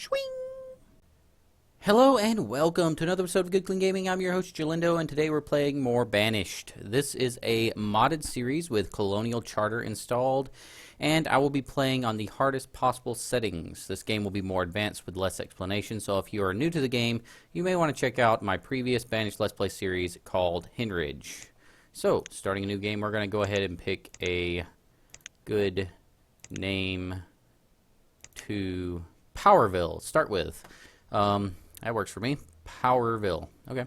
Swing! Hello and welcome to another episode of Good Clean Gaming. I'm your host, Jalindo, and today we're playing more Banished. This is a modded series with Colonial Charter installed, and I will be playing on the hardest possible settings. This game will be more advanced with less explanation, so if you are new to the game, you may want to check out my previous Banished Let's Play series called Henridge. So, starting a new game, we're going to go ahead and pick a good name to Powerville. Start with. That works for me. Powerville. Okay.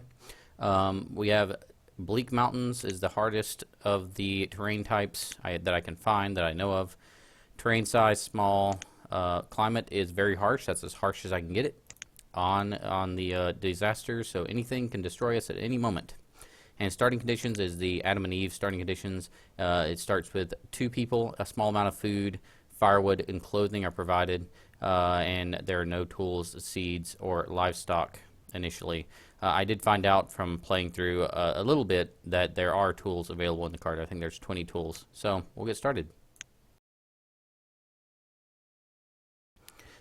We have Bleak Mountains is the hardest of the terrain types that I can find, that I know of. Terrain size, small. Climate is very harsh. That's as harsh as I can get it on the disasters, so anything can destroy us at any moment. And starting conditions is the Adam and Eve starting conditions. It starts with 2 people, a small amount of food, firewood, and clothing are provided. And there are no tools, seeds, or livestock initially. I did find out from playing through a little bit that there are tools available in the card. I think there's 20 tools. So we'll get started.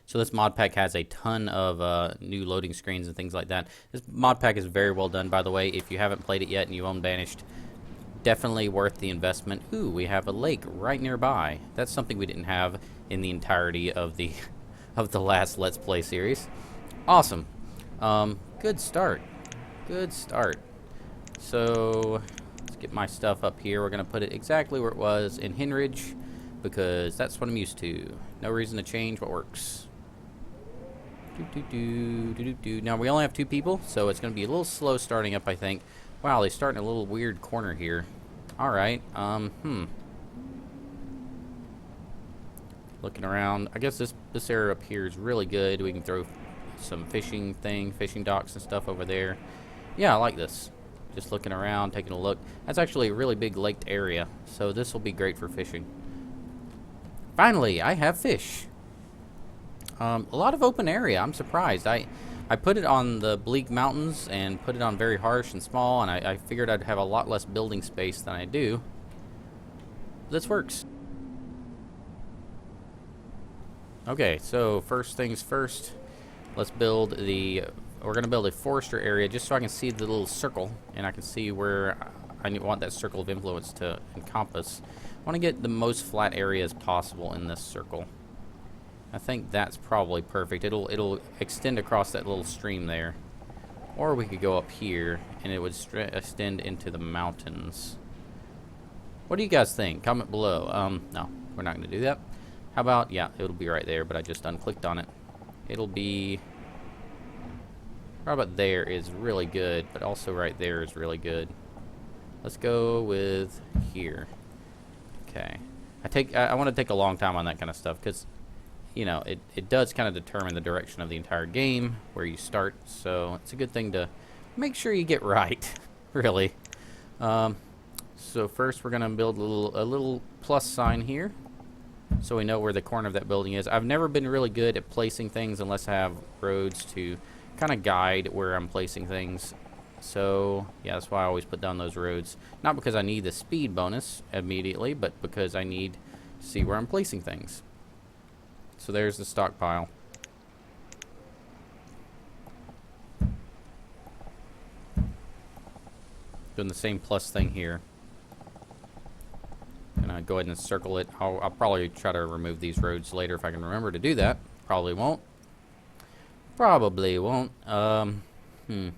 So this mod pack has a ton of new loading screens and things like that. This mod pack is very well done, by the way. If you haven't played it yet and you own Banished, definitely worth the investment. Ooh, we have a lake right nearby. That's something we didn't have in the entirety of the last Let's Play series. Awesome. Good start. Good start. So let's get my stuff up here. We're going to put it exactly where it was in Henridge because that's what I'm used to. No reason to change what works. Now we only have 2 people, so it's going to be a little slow starting up, I think. Wow, they start in a little weird corner here. Alright, looking around. I guess this area up here is really good. We can throw some fishing docks and stuff over there. Yeah, I like this. Just looking around, taking a look. That's actually a really big laked area, so this will be great for fishing. Finally, I have fish. A lot of open area. I'm surprised. I put it on the Bleak Mountains and put it on very harsh and small, and I figured I'd have a lot less building space than I do. This works. Okay, so first things first, let's build we're going to build a forester area just so I can see the little circle, and I can see where I want that circle of influence to encompass. I want to get the most flat area as possible in this circle. I think that's probably perfect. It'll extend across that little stream there. Or we could go up here, and it would extend into the mountains. What do you guys think? Comment below. No, we're not going to do that. How about, yeah, it'll be right there, but I just unclicked on it. It'll be, right about there is really good, but also right there is really good. Let's go with here. Okay. I want to take a long time on that kind of stuff, because, you know, it does kind of determine the direction of the entire game, where you start, so it's a good thing to make sure you get right, really. So first we're going to build a little plus sign here, so we know where the corner of that building is. I've never been really good at placing things unless I have roads to kind of guide where I'm placing things. So, yeah, that's why I always put down those roads. Not because I need the speed bonus immediately, but because I need to see where I'm placing things. So there's the stockpile. Doing the same plus thing here. Gonna go ahead and circle it. I'll probably try to remove these roads later if I can remember to do that. Probably won't. Probably won't. We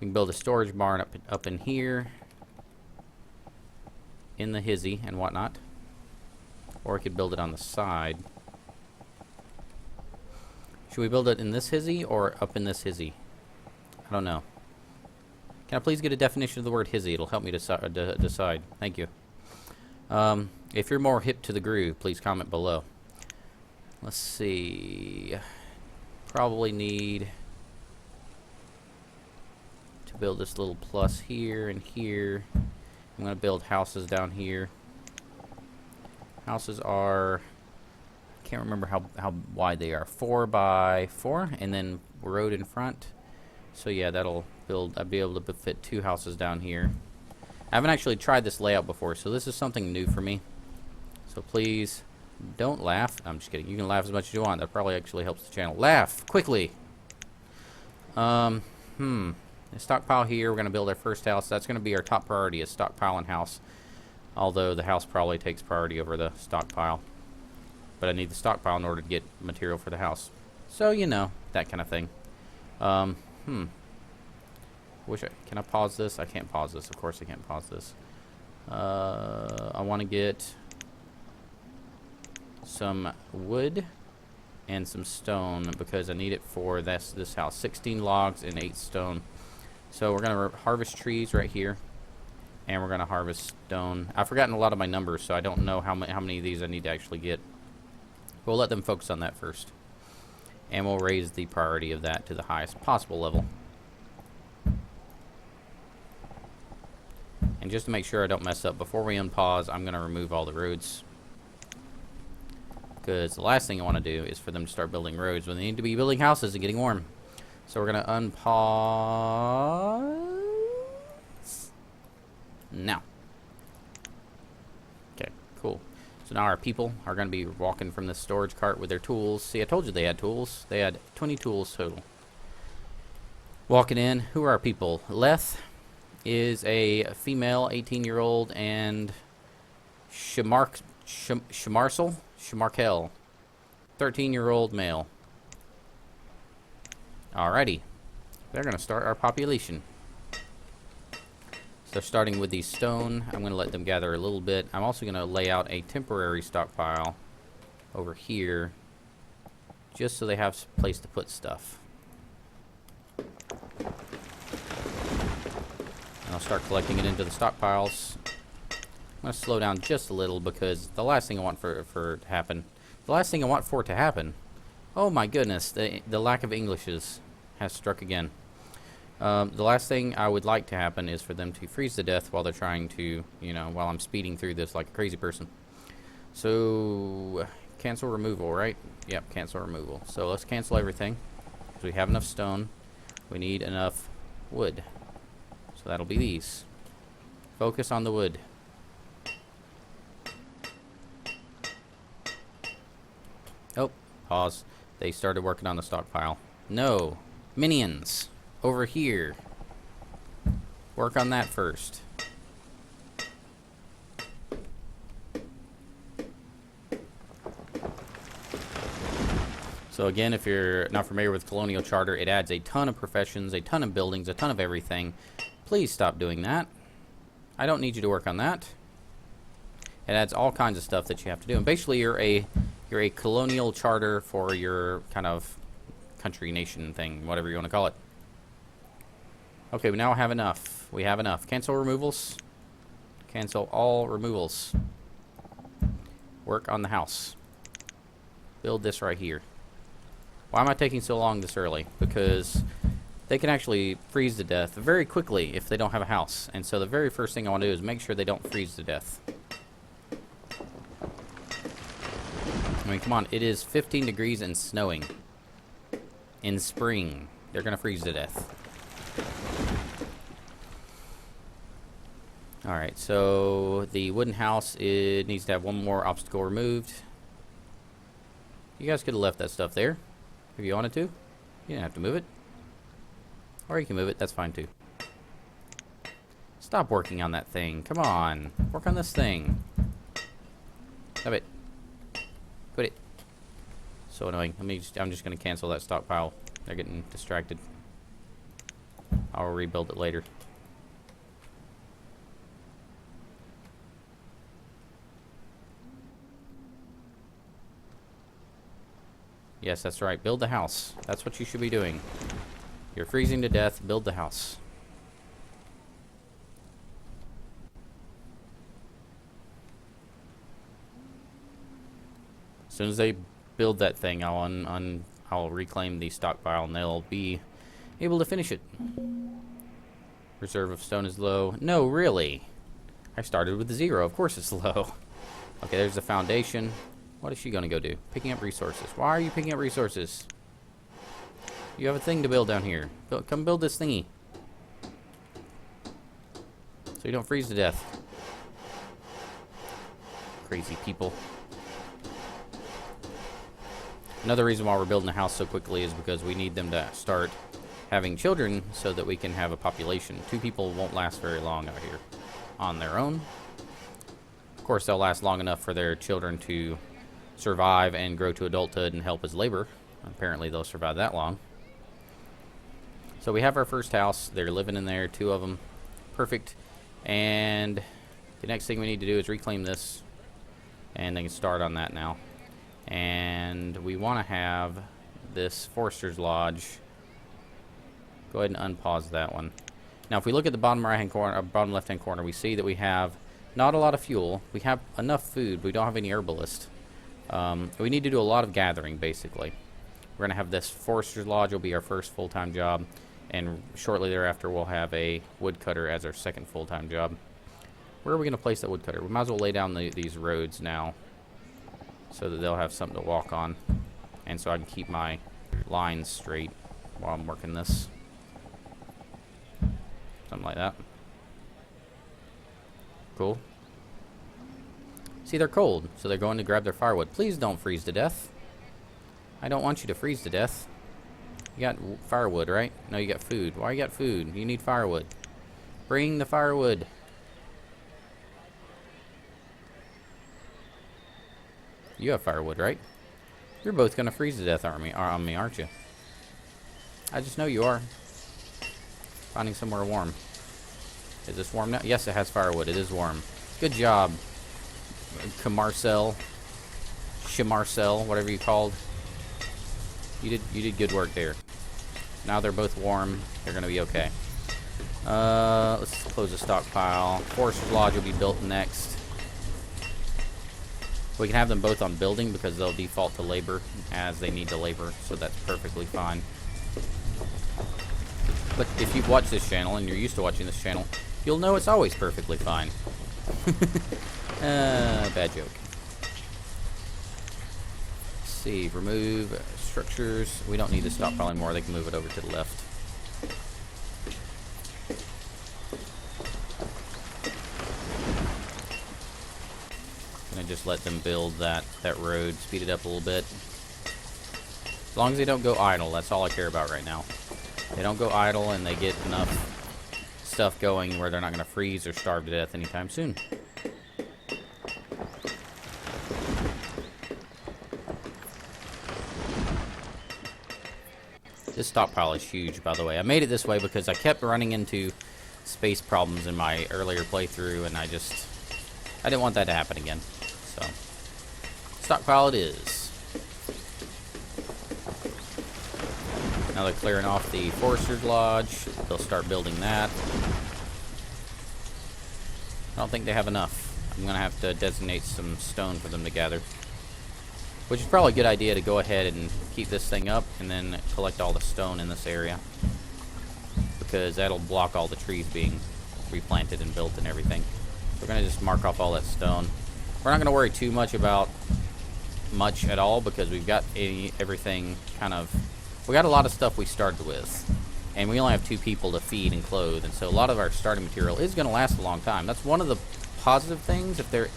can build a storage barn up in here, in the hizzy and whatnot. Or we could build it on the side. Should we build it in this hizzy or up in this hizzy? I don't know. Can I please get a definition of the word hizzy? It'll help me decide. Thank you. If you're more hip to the groove, please comment below. Let's see. Probably need to build this little plus here and here. I'm going to build houses down here. Houses are, I can't remember how wide they are. 4 by 4, and then road in front. So yeah, that'll build. I'd be able to fit 2 houses down here. I haven't actually tried this layout before, so this is something new for me. So please Don't laugh. I'm just kidding. You can laugh as much as you want. That probably actually helps the channel. Laugh quickly. The stockpile here. We're going to build our first house. That's going to be our top priority, is stockpile and house. Although the house probably takes priority over the stockpile. But I need the stockpile in order to get material for the house. So, you know, that kind of thing. Can I pause this? I can't pause this. Of course I can't pause this. I want to get some wood and some stone because I need it for this house. 16 logs and 8 stone. So we're going to harvest trees right here. And we're going to harvest stone. I've forgotten a lot of my numbers, so I don't know how many of these I need to actually get. We'll let them focus on that first. And we'll raise the priority of that to the highest possible level. And just to make sure I don't mess up, before we unpause, I'm going to remove all the roads. Because the last thing I want to do is for them to start building roads when they need to be building houses and getting warm. So we're going to unpause. Now. Okay, cool. So now our people are going to be walking from the storage cart with their tools. See, I told you they had tools. They had 20 tools total. Walking in. Who are our people? Leth is a female, 18-year-old, and Shamarkel, 13-year-old male. Alrighty. They're going to start our population. So starting with the stone, I'm going to let them gather a little bit. I'm also going to lay out a temporary stockpile over here just so they have a place to put stuff. And I'll start collecting it into the stockpiles. I'm going to slow down just a little because the last thing I want for it to happen, oh my goodness, the lack of Englishes has struck again. The last thing I would like to happen is for them to freeze to death while they're trying to, while I'm speeding through this like a crazy person. So, cancel removal, right? Yep, cancel removal. So let's cancel everything. We have enough stone. We need enough wood. So that'll be these. Focus on the wood. Oh, pause. They started working on the stockpile. No. Minions. Over here. Work on that first. So again, if you're not familiar with Colonial Charter, it adds a ton of professions, a ton of buildings, a ton of everything. Please stop doing that. I don't need you to work on that. It adds all kinds of stuff that you have to do. And basically you're a colonial charter for your kind of country, nation thing, whatever you want to call it. Okay, we now have enough. We have enough. Cancel removals. Cancel all removals. Work on the house. Build this right here. Why am I taking so long this early? Because they can actually freeze to death very quickly if they don't have a house. And so the very first thing I want to do is make sure they don't freeze to death. I mean, come on. It is 15 degrees and snowing. In spring. They're going to freeze to death. Alright, so the wooden house, it needs to have one more obstacle removed. You guys could have left that stuff there if you wanted to. You didn't have to move it. Or you can move it, that's fine too. Stop working on that thing. Come on. Work on this thing. Stop it. Quit it. So annoying. I'm just going to cancel that stockpile. They're getting distracted. I'll rebuild it later. Yes, that's right. Build the house. That's what you should be doing. You're freezing to death. Build the house. As soon as they build that thing, I'll reclaim the stockpile and they'll be able to finish it. Reserve of stone is low. No, really. I started with 0. Of course it's low. Okay, there's the foundation. What is she going to go do? Picking up resources. Why are you picking up resources? You have a thing to build down here. Come build this thingy. So you don't freeze to death. Crazy people. Another reason why we're building the house so quickly is because we need them to start having children so that we can have a population. 2 people won't last very long out here on their own. Of course, they'll last long enough for their children to survive and grow to adulthood and help as labor. Apparently, they'll survive that long. So we have our first house. They're living in there, 2 of them. Perfect. And the next thing we need to do is reclaim this, and they can start on that now. And we want to have this Forester's Lodge. Go ahead and unpause that one. Now, if we look at the bottom right-hand corner, or bottom left-hand corner, we see that we have not a lot of fuel. We have enough food, but we don't have any herbalist. We need to do a lot of gathering, basically. We're going to have this Forester's Lodge will be our first full-time job, and shortly thereafter we'll have a woodcutter as our second full-time job. Where are we going to place that woodcutter? We might as well lay down these roads now so that they'll have something to walk on, and so I can keep my lines straight while I'm working this. Something like that. Cool. See, they're cold, so they're going to grab their firewood. Please don't freeze to death. I don't want you to freeze to death. You got firewood, right? No, you got food. Why you got food? You need firewood. Bring the firewood. You have firewood, right? You're both going to freeze to death on me, aren't you? I just know you are. Finding somewhere warm. Is this warm now? Yes, it has firewood. It is warm. Good job, Camarcel, Shamarcel, whatever you called. You did good work there. Now they're both warm. They're gonna be okay. Let's close the stockpile. Forester's Lodge will be built next. We can have them both on building because they'll default to labor as they need to labor, so that's perfectly fine. But if you've watched this channel and you're used to watching this channel, you'll know it's always perfectly fine. Bad joke. Let's see, remove structures. We don't need the stockpile anymore. They can move it over to the left. I'm gonna just let them build that road, speed it up a little bit. As long as they don't go idle, that's all I care about right now. They don't go idle and they get enough stuff going where they're not going to freeze or starve to death anytime soon. This stockpile is huge, by the way. I made it this way because I kept running into space problems in my earlier playthrough, and I didn't want that to happen again. So, stockpile it is. Now they're clearing off the Forester's Lodge. They'll start building that. I don't think they have enough. I'm going to have to designate some stone for them to gather. Which is probably a good idea to go ahead and keep this thing up and then collect all the stone in this area. Because that'll block all the trees being replanted and built and everything. We're going to just mark off all that stone. We're not going to worry too much about much at all because we've got everything kind of... We got a lot of stuff we started with, and we only have 2 people to feed and clothe, and so a lot of our starting material is going to last a long time. That's one of the positive things. If there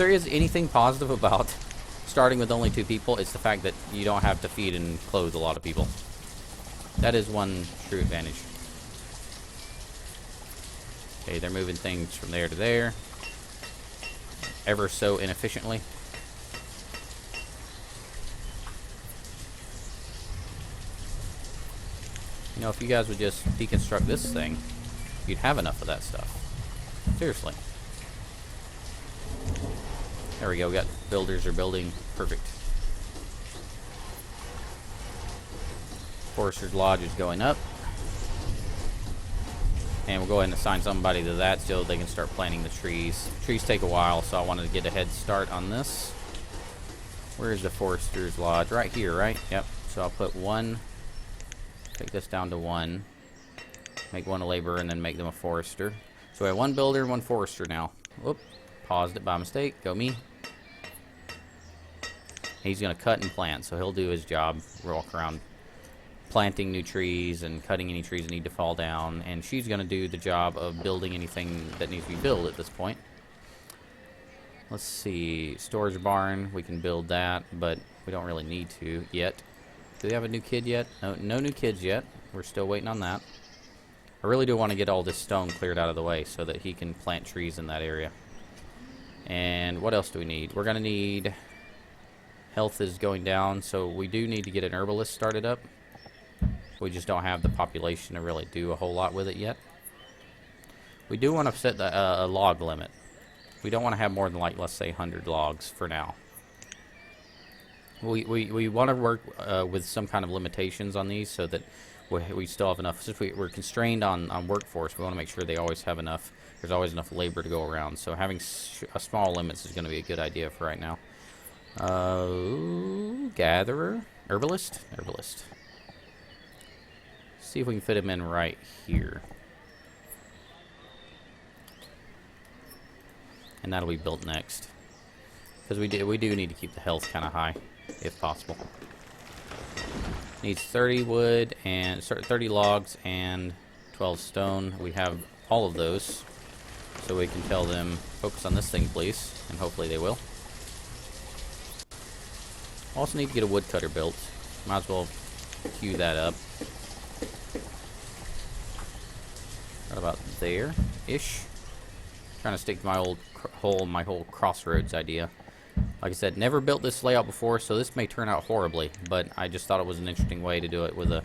is anything positive about starting with only 2 people, it's the fact that you don't have to feed and clothe a lot of people. That is one true advantage. Okay, they're moving things from there to there, ever so inefficiently. You know, if you guys would just deconstruct this thing, you'd have enough of that stuff. Seriously. There we go. We got builders are building. Perfect. Forester's Lodge is going up. And we'll go ahead and assign somebody to that so they can start planting the trees. Trees take a while, so I wanted to get a head start on this. Where is the Forester's Lodge? Right here, right? Yep. So I'll put 1... Take this down to 1. Make 1 a laborer and then make them a forester. So we have 1 builder and 1 forester now. Whoop. Paused it by mistake. Go me. He's going to cut and plant, so he'll do his job. Walk around planting new trees and cutting any trees that need to fall down. And she's going to do the job of building anything that needs to be built at this point. Let's see. Storage barn. We can build that, but we don't really need to yet. Do we have a new kid yet? No, no new kids yet. We're still waiting on that. I really do want to get all this stone cleared out of the way so that he can plant trees in that area. And what else do we need? We're going to need... Health is going down, so we do need to get an herbalist started up. We just don't have the population to really do a whole lot with it yet. We do want to set a log limit. We don't want to have more than, like, let's say 100 logs for now. We want to work with some kind of limitations on these so that we still have enough. Since we're constrained on workforce, we want to make sure they always have enough. There's always enough labor to go around. So having a small limits is going to be a good idea for right now. Gatherer? Herbalist? Herbalist. See if we can fit him in right here. And that'll be built next. Because we do need to keep the health kind of high, if possible. Needs 30 wood and 30 logs and 12 stone. We have all of those. So we can tell them, focus on this thing, please. And hopefully they will. Also need to get a woodcutter built. Might as well queue that up. Right about there-ish. Trying to stick to my whole crossroads idea. Like I said, never built this layout before, so this may turn out horribly, but I just thought it was an interesting way to do it with a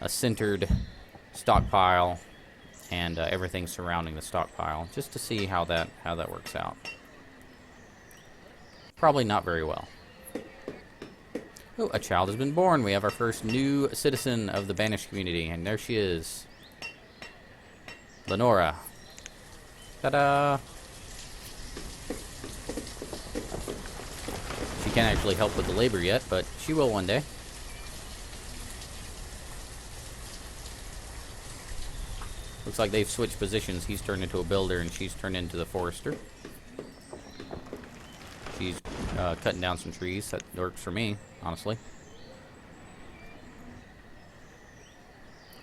centered stockpile and everything surrounding the stockpile, just to see how that works out. Probably not very well. Oh, a child has been born. We have our first new citizen of the Banished community, and there she is. Lenora. Ta-da! She can't actually help with the labor yet, but she will one day. Looks like they've switched positions. He's turned into a builder, and she's turned into the forester. She's cutting down some trees. That works for me, honestly.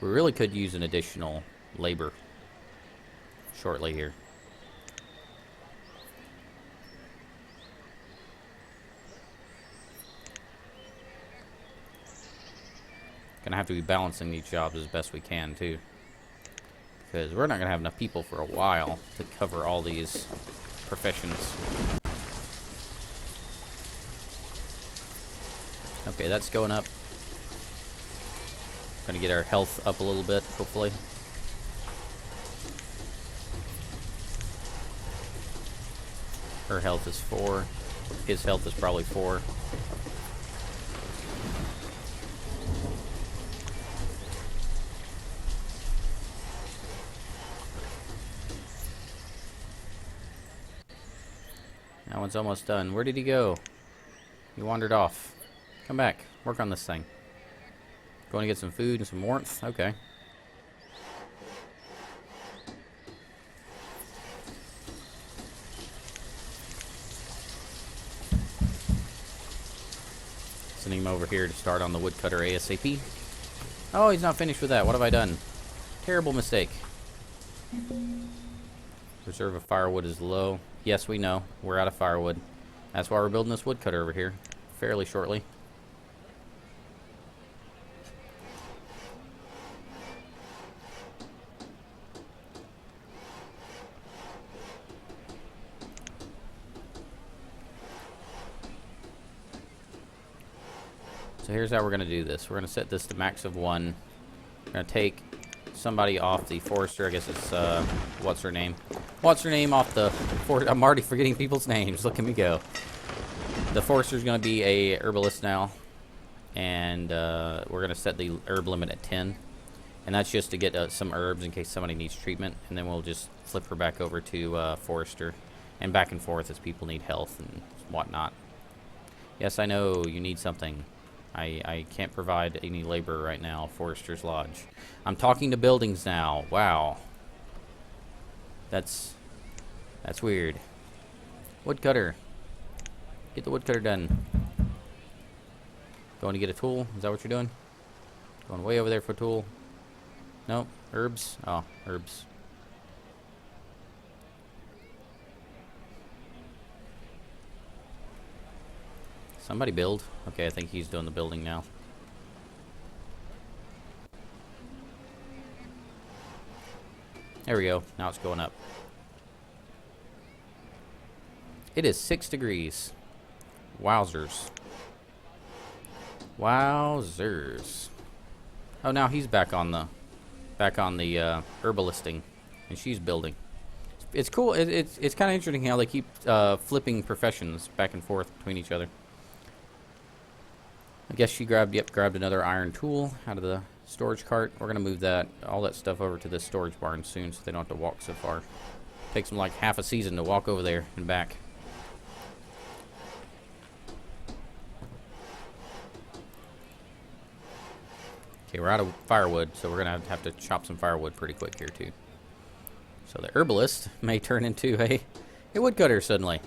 We really could use an additional labor shortly here. Gonna have to be balancing these jobs as best we can too, because we're not gonna have enough people for a while to cover all these professions. Okay, that's going up. Gonna get our health up a little bit, hopefully. Her health is 4. His health is probably 4. That one's almost done. Where did he go? He wandered off. Come back. Work on this thing. Going to get some food and some warmth? Okay. Sending him over here to start on the woodcutter ASAP. Oh, he's not finished with that. What have I done? Terrible mistake. Reserve of firewood is low. Yes, we know. We're out of firewood. That's why we're building this woodcutter over here fairly shortly. So here's how we're going to do this. We're going to set this to max of 1. We're going to take somebody off the forester. I guess it's, what's her name? What's her name off the forester? I'm already forgetting people's names. Look at me go. The forester's going to be a herbalist now. And we're going to set the herb limit at 10. And that's just to get some herbs in case somebody needs treatment. And then we'll just flip her back over to forester. And back and forth as people need health and whatnot. Yes, I know you need something. I can't provide any labor right now, Forester's Lodge. I'm talking to buildings now. Wow. That's weird. Woodcutter. Get the woodcutter done. Going to get a tool? Is that what you're doing? Going way over there for a tool? No? Herbs? Oh, herbs. Somebody build. Okay, I think he's doing the building now. There we go. Now it's going up. It is 6 degrees. Wowzers. Wowzers. Oh, now he's back on the herbalisting, and she's building. It's cool. It's kind of interesting how they keep flipping professions back and forth between each other. I guess she grabbed another iron tool out of the storage cart. We're gonna move all that stuff over to this storage barn soon, so they don't have to walk so far. Takes them like half a season to walk over there and back. Okay, we're out of firewood, so we're gonna have to chop some firewood pretty quick here too. So the herbalist may turn into a woodcutter suddenly.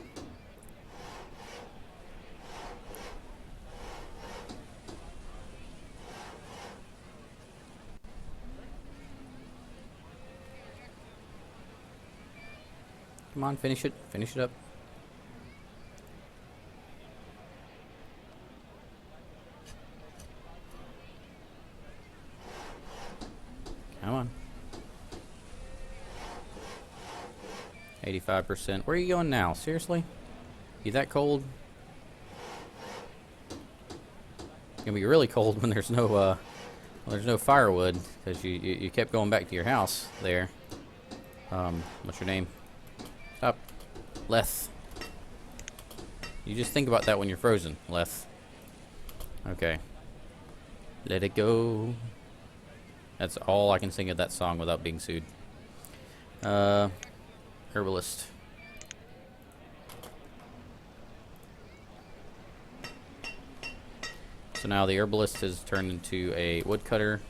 Come on, finish it. Finish it up. Come on. 85%. Where are you going now? Seriously? You that cold? It's gonna be really cold when there's no firewood, because you kept going back to your house there. What's your name? Stop. Leth. You just think about that when you're frozen, Leth. Okay. Let it go. That's all I can sing of that song without being sued. Herbalist. So now the herbalist has turned into a woodcutter,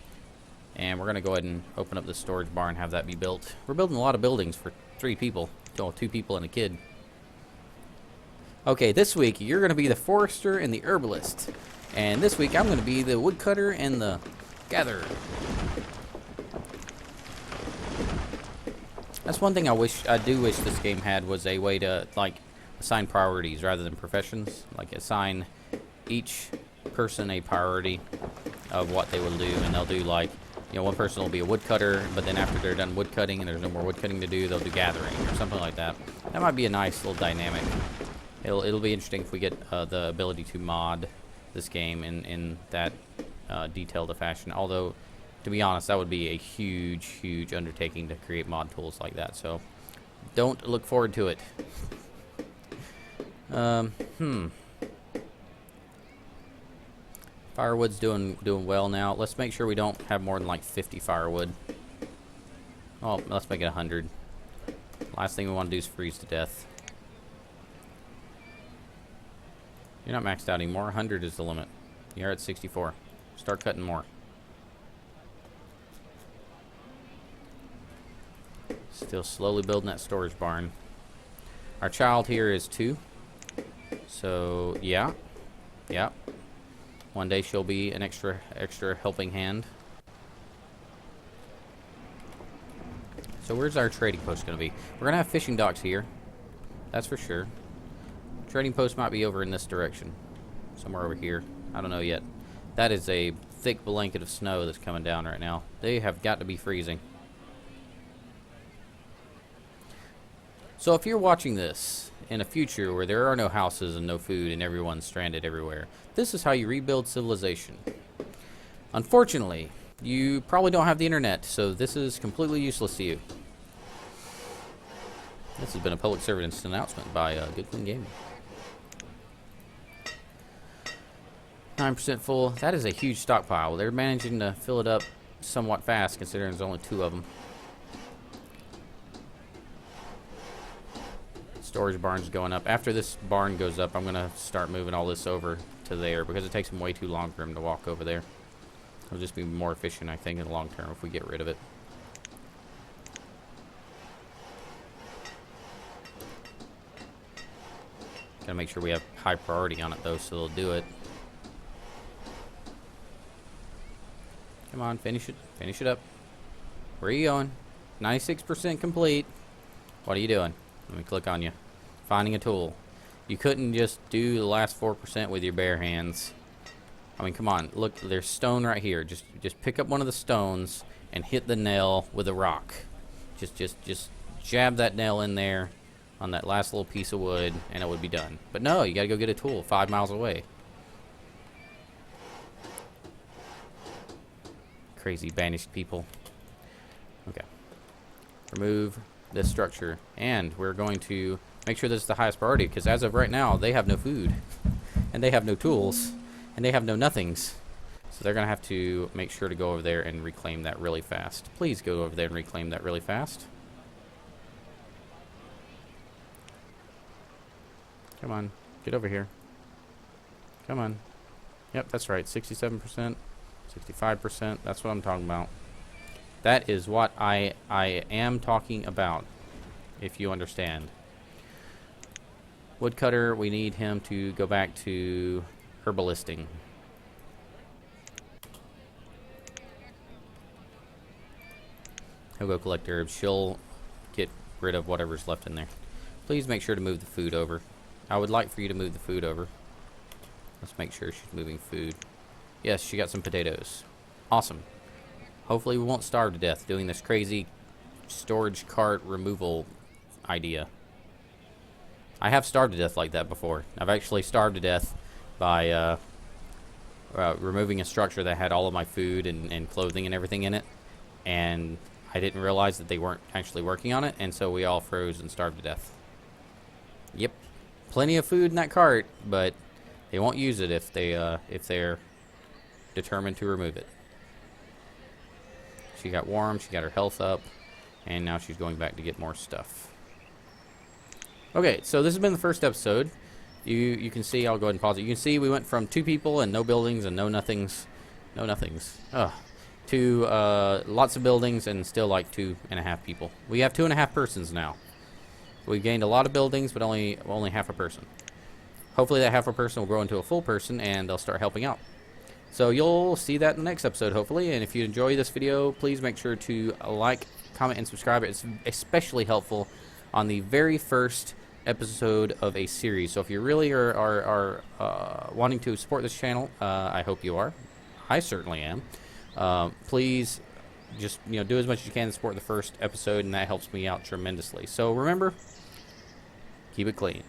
and we're gonna go ahead and open up the storage barn, have that be built. We're building a lot of buildings for 3 people. Oh, 2 people and a kid. Okay, this week you're gonna be the forester and the herbalist, and this week I'm gonna be the woodcutter and the gatherer. That's one thing I do wish this game had, was a way to like assign priorities rather than professions. Like assign each person a priority of what they will do, and they'll do like, you know, one person will be a woodcutter, but then after they're done woodcutting and there's no more woodcutting to do, they'll do gathering or something like that. That might be a nice little dynamic. It'll be interesting if we get the ability to mod this game in that detailed a fashion. Although, to be honest, that would be a huge undertaking to create mod tools like that. So, don't look forward to it. Firewood's doing well now. Let's make sure we don't have more than like 50 firewood. Oh, let's make it 100. Last thing we want to do is freeze to death. You're not maxed out anymore. 100 is the limit. You're at 64. Start cutting more. Still slowly building that storage barn. Our child here is 2. So, yeah. One day she'll be an extra helping hand. So where's our trading post going to be? We're going to have fishing docks here. That's for sure. Trading post might be over in this direction. Somewhere over here. I don't know yet. That is a thick blanket of snow that's coming down right now. They have got to be freezing. So if you're watching this in a future where there are no houses and no food and everyone's stranded everywhere, this is how you rebuild civilization. Unfortunately, you probably don't have the internet, so this is completely useless to you. This has been a public service announcement by Good Clean Gaming. 9% full. That is a huge stockpile. They're managing to fill it up somewhat fast, considering there's only 2 of them. Storage barn's going up. After this barn goes up, I'm going to start moving all this over to there, because it takes them way too long for him to walk over there. It'll just be more efficient, I think, in the long term if we get rid of it. Gotta make sure we have high priority on it, though, so they'll do it. Come on, finish it. Finish it up. Where are you going? 96% complete. What are you doing? Let me click on you. Finding a tool. You couldn't just do the last 4% with your bare hands. I mean, come on. Look, there's stone right here. Just pick up one of the stones and hit the nail with a rock. Just jab that nail in there on that last little piece of wood, and it would be done. But no, you gotta go get a tool 5 miles away. Crazy banished people. Okay. Remove this structure, and we're going to make sure this is the highest priority, because as of right now, they have no food, and they have no tools, and they have no nothings. So they're gonna have to make sure to go over there and reclaim that really fast. Please go over there and reclaim that really fast. Come on, get over here. Come on. Yep, that's right, 67%, 65%, that's what I'm talking about. That is what I am talking about, if you understand. Woodcutter, we need him to go back to herbalisting. He'll go collect herbs. She'll get rid of whatever's left in there. Please make sure to move the food over. I would like for you to move the food over. Let's make sure she's moving food. Yes, she got some potatoes. Awesome. Hopefully we won't starve to death doing this crazy storage cart removal idea. I have starved to death like that before. I've actually starved to death by removing a structure that had all of my food and clothing and everything in it. And I didn't realize that they weren't actually working on it, and so we all froze and starved to death. Yep. Plenty of food in that cart, but they won't use it if they're determined to remove it. She got warm, she got her health up, and now she's going back to get more stuff. Okay, so this has been the first episode. You can see, I'll go ahead and pause it. You can see we went from 2 people and no buildings and no nothings. Ugh. To lots of buildings and still like 2.5 people. We have 2.5 persons now. We gained a lot of buildings, but only half a person. Hopefully that half a person will grow into a full person and they'll start helping out. So you'll see that in the next episode, hopefully. And if you enjoy this video, please make sure to like, comment, and subscribe. It's especially helpful on the very first episode of a series. So if you really are wanting to support this channel, I hope you are. I certainly am. Please just do as much as you can to support the first episode, and that helps me out tremendously. So remember, keep it clean.